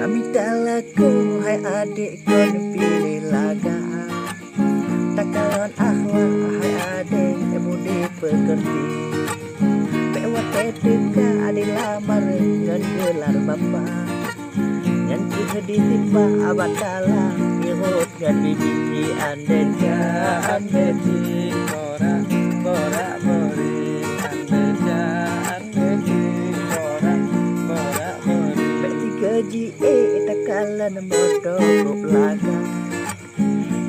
Minta laku hai adik kon pilih laga takalan akhlak hai adik budi pekerti pewat teka adik lamar ngan gelar bapa ngan kehedi tiba abatala irut ngan bibi andeja Andeji bora bora bori andeja andeji bora bora bori gaji takalan modok laga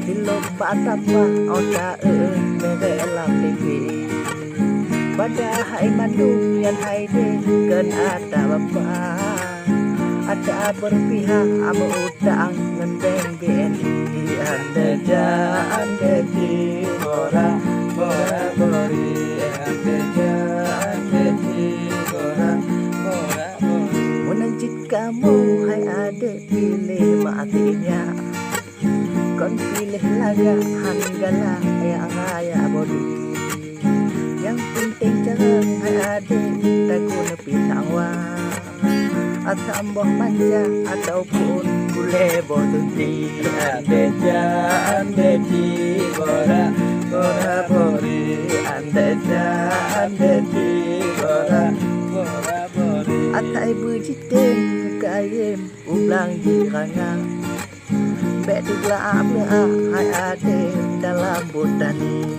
silok patapa oda mere lam pipi pada hai mandung yang hai de kan ada bapa ada berpihak ama utang ngan beng BNI andeja andeji bora bora bori andeja andeji bora bora bori menanjit kamu hai adik pilih matinya kon pilih laga hanggala yang raya bodi yang penting jangan hai adik takut pisangwa atau manja ataupun boleh berhenti andeja andeji bora bora bori andeja andeji bora bora bori atai berjitim kayem ulang jiranga bedugla abla hai ade dalam botani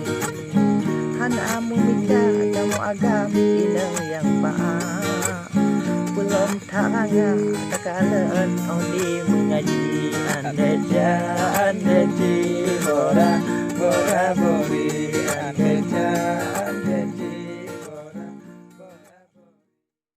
hana amu minta kamu agam inang yang paa belum tangga takalan odi mengaji andeja andeji